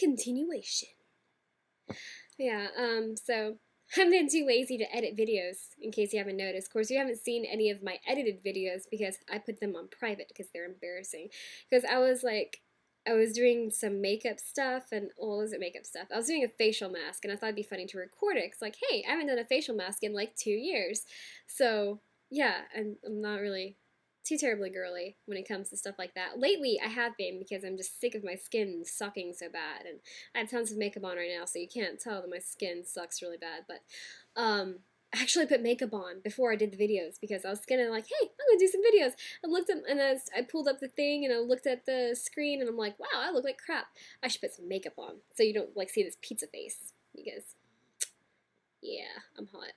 continuation. Yeah, so I've been too lazy to edit videos, in case you haven't noticed. Of course, you haven't seen any of my edited videos because I put them on private because they're embarrassing. Because I was doing some makeup stuff, and, well, was it makeup stuff? I was doing a facial mask, and I thought it'd be funny to record it. Cause like, hey, I haven't done a facial mask in like 2 years. So, yeah, I'm not really too terribly girly when it comes to stuff like that. Lately, I have been because I'm just sick of my skin sucking so bad, and I have tons of makeup on right now, so you can't tell that my skin sucks really bad. But I actually put makeup on before I did the videos because I was gonna like, hey, I'm gonna do some videos. I looked up and I pulled up the thing and I looked at the screen and I'm like, wow, I look like crap. I should put some makeup on so you don't like see this pizza face because yeah, I'm hot.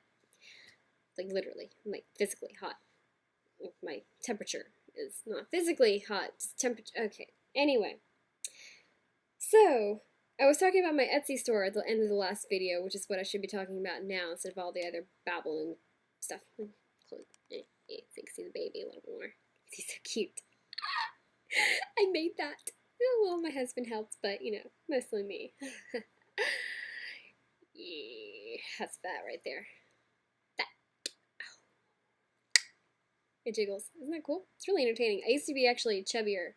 Like literally, I'm like physically hot. My temperature is not physically hot, just temperature. Okay. Anyway, so I was talking about my Etsy store at the end of the last video, which is what I should be talking about now instead of all the other babble and stuff. Chloe, so you can see the baby a little more. He's so cute. I made that. Well, my husband helped, but you know, mostly me. Yeah, that's that right there. It jiggles. Isn't that cool? It's really entertaining. I used to be actually chubbier,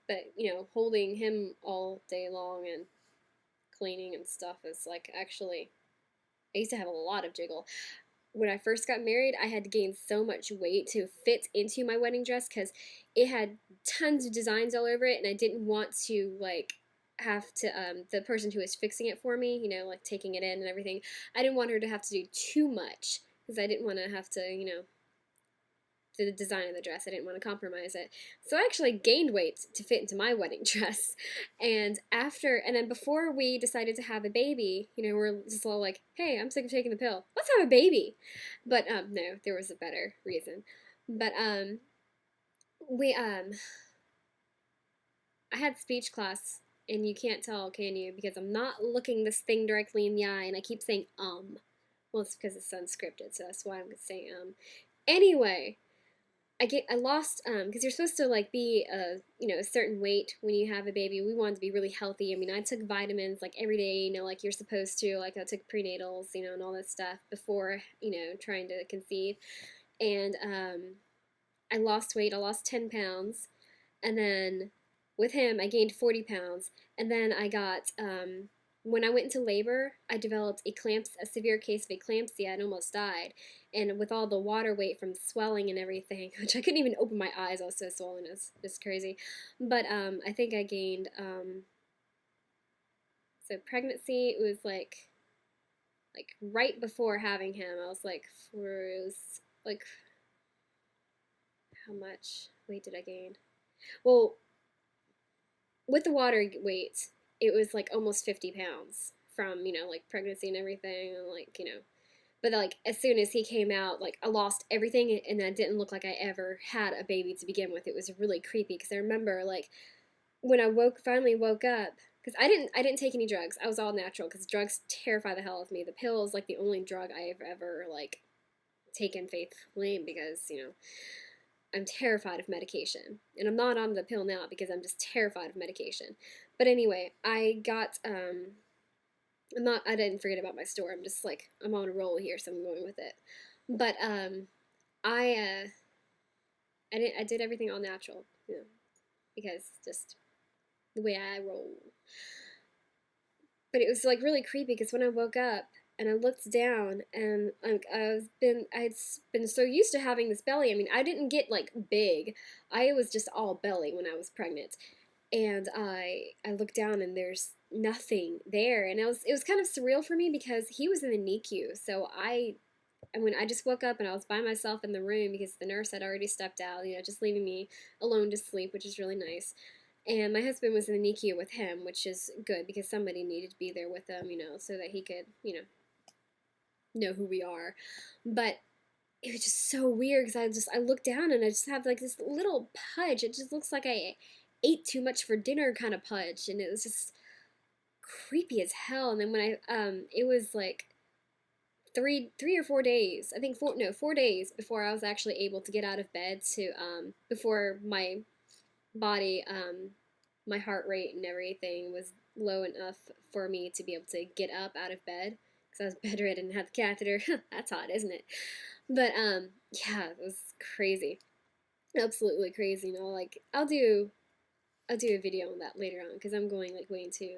but you know, holding him all day long and cleaning and stuff is like actually. I used to have a lot of jiggle. When I first got married, I had to gain so much weight to fit into my wedding dress because it had tons of designs all over it, and I didn't want to like have to the person who was fixing it for me, you know, like taking it in and everything. I didn't want her to have to do too much because I didn't want to have to, you know, the design of the dress. I didn't want to compromise it. So I actually gained weight to fit into my wedding dress. And then before we decided to have a baby, you know, we're just all like, hey, I'm sick of taking the pill. Let's have a baby. But no, there was a better reason. But we I had speech class, and you can't tell, can you? Because I'm not looking this thing directly in the eye, and I keep saying Well, it's because it's unscripted, so that's why I'm saying Anyway, I lost because you're supposed to like be a certain weight when you have a baby. We wanted to be really healthy. I mean, I took vitamins like every day, you know, like you're supposed to. Like I took prenatals, you know, and all that stuff before, you know, trying to conceive. And I lost weight. I lost 10 pounds, and then with him, I gained 40 pounds. And then I got when I went into labor, I developed a severe case of eclampsia and almost died. And with all the water weight from swelling and everything, which I couldn't even open my eyes, I was so swollen, it's crazy. But I think I gained, so pregnancy, it was like right before having him, I was like, it was like, how much weight did I gain? Well, with the water weight, it was like almost 50 pounds from, you know, like pregnancy and everything, and like, you know, but like as soon as he came out, like I lost everything, and I didn't look like I ever had a baby to begin with. It was really creepy because I remember like when I finally woke up, because I didn't take any drugs. I was all natural because drugs terrify the hell out of me. The pill is like the only drug I've ever like taken faithfully because, you know, I'm terrified of medication. And I'm not on the pill now because I'm just terrified of medication. But anyway, I didn't forget about my store. I'm just like, I'm on a roll here, so I'm going with it. But I I did everything all natural, you know, because just the way I roll. But it was like really creepy because when I woke up and I looked down, and like I'd been so used to having this belly. I mean, I didn't get like big. I was just all belly when I was pregnant. And I looked down and there's nothing there, and it was kind of surreal for me because he was in the NICU. So I just woke up and I was by myself in the room because the nurse had already stepped out, you know, just leaving me alone to sleep, which is really nice. And my husband was in the NICU with him, which is good because somebody needed to be there with him, you know, so that he could, you know who we are. But it was just so weird because I looked down and I just have like this little pudge. It just looks like I ate too much for dinner kind of pudge, and it was just creepy as hell. And then when it was like 3 or 4 days, I think 4 days before I was actually able to get out of bed to before my body my heart rate and everything was low enough for me to be able to get up out of bed because I was bedridden and had the catheter. That's hot, isn't it? But yeah, it was crazy, absolutely crazy. You know, like I'll do a video on that later on because I'm going like way into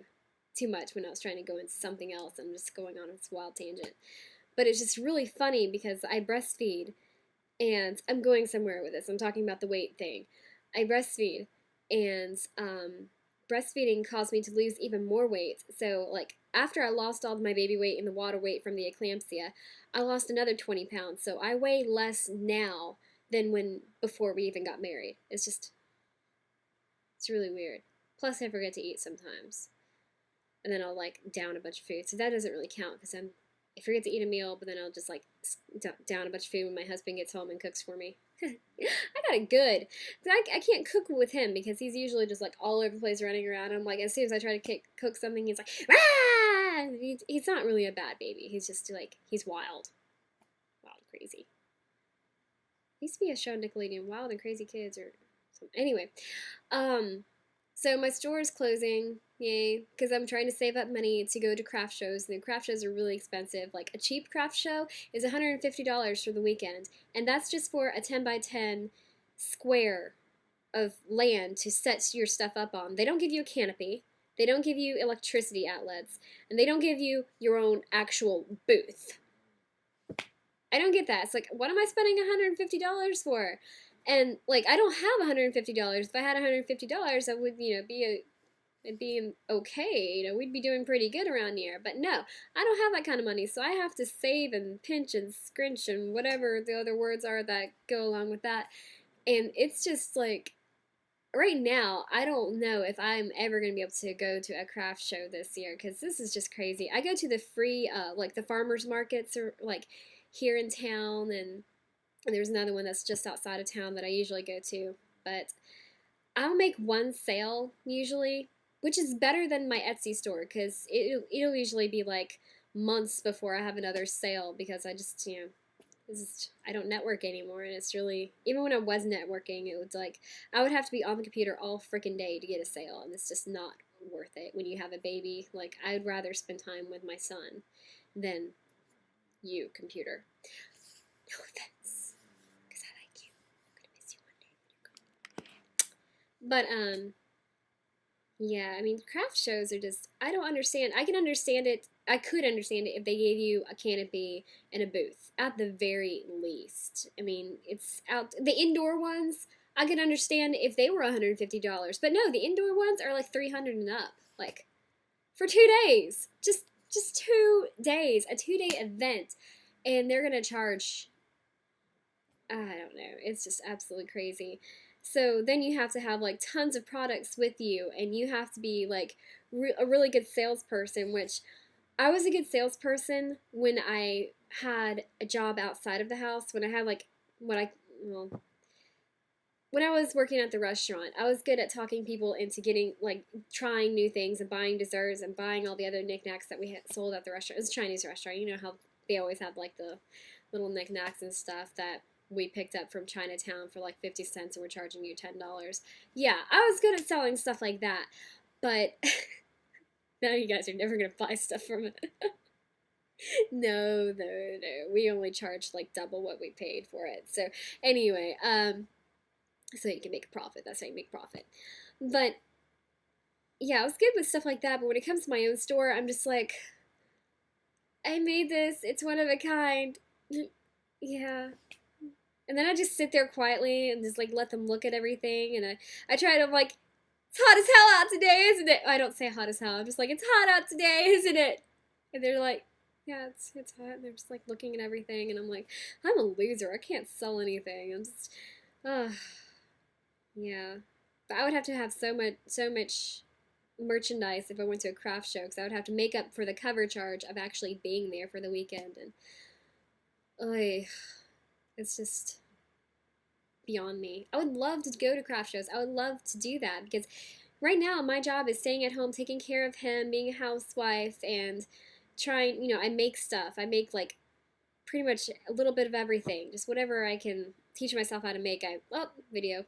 too much when I was trying to go into something else. I'm just going on this wild tangent. But it's just really funny because I breastfeed and I'm going somewhere with this. I'm talking about the weight thing. I breastfeed and breastfeeding caused me to lose even more weight. So like after I lost all of my baby weight and the water weight from the eclampsia, I lost another 20 pounds. So I weigh less now than when before we even got married. It's really weird. Plus I forget to eat sometimes. And then I'll like down a bunch of food. So that doesn't really count because I forget to eat a meal, but then I'll just like down a bunch of food when my husband gets home and cooks for me. I got it good. I can't cook with him because he's usually just like all over the place running around. I'm like, as soon as I try to cook something, he's like, ah! He's not really a bad baby. He's just like, he's wild. Wild and crazy. Used to be a show on Nickelodeon, Wild and Crazy Kids or something. Anyway, so my store is closing, yay, because I'm trying to save up money to go to craft shows, and the craft shows are really expensive. Like, a cheap craft show is $150 for the weekend, and that's just for a 10 by 10 square of land to set your stuff up on. They don't give you a canopy, they don't give you electricity outlets, and they don't give you your own actual booth. I don't get that. It's like, what am I spending $150 for? And like, I don't have $150. If I had $150, I would, be okay. We'd be doing pretty good around here. But no, I don't have that kind of money, so I have to save and pinch and scrunch and whatever the other words are that go along with that. And it's just like, right now, I don't know if I'm ever going to be able to go to a craft show this year because this is just crazy. I go to the free, like the farmers markets or like here in town, and there's another one that's just outside of town that I usually go to. But I'll make one sale usually, which is better than my Etsy store because it'll usually be like months before I have another sale because I just, I don't network anymore, and it's really, even when I was networking, it was like I would have to be on the computer all freaking day to get a sale, and it's just not worth it when you have a baby. Like, I'd rather spend time with my son than you, computer. No offense, because I like you. I'm gonna miss you one day. But yeah, I mean, craft shows are just, I don't understand. I can understand it. I could understand it if they gave you a canopy and a booth, at the very least. I mean, it's out, the indoor ones, I could understand if they were $150. But no, the indoor ones are like $300 and up. Like, for 2 days. Just 2 days. A 2-day event. And they're going to charge, I don't know. It's just absolutely crazy. So then you have to have like tons of products with you, and you have to be like a really good salesperson, which I was a good salesperson when I had a job outside of the house. When I had like well, when I was working at the restaurant, I was good at talking people into getting like trying new things and buying desserts and buying all the other knickknacks that we had sold at the restaurant. It was a Chinese restaurant. You know how they always have like the little knickknacks and stuff that we picked up from Chinatown for like 50 cents and we're charging you $10. Yeah, I was good at selling stuff like that, but now you guys are never going to buy stuff from it. No. We only charged like double what we paid for it. So anyway, so you can make a profit. That's how you make profit. But yeah, I was good with stuff like that, but when it comes to my own store, I'm just like, I made this. It's one of a kind. Yeah. And then I just sit there quietly and just like let them look at everything. And I try to, I'm like, it's hot as hell out today, isn't it? I don't say hot as hell. I'm just like, it's hot out today, isn't it? And they're like, yeah, it's hot. And they're just like looking at everything. And I'm like, I'm a loser. I can't sell anything. I'm just, yeah. But I would have to have so much merchandise if I went to a craft show, because I would have to make up for the cover charge of actually being there for the weekend. And, it's just beyond me. I would love to go to craft shows. I would love to do that because right now my job is staying at home, taking care of him, being a housewife, and trying, I make stuff. I make like pretty much a little bit of everything. Just whatever I can teach myself how to make. Video.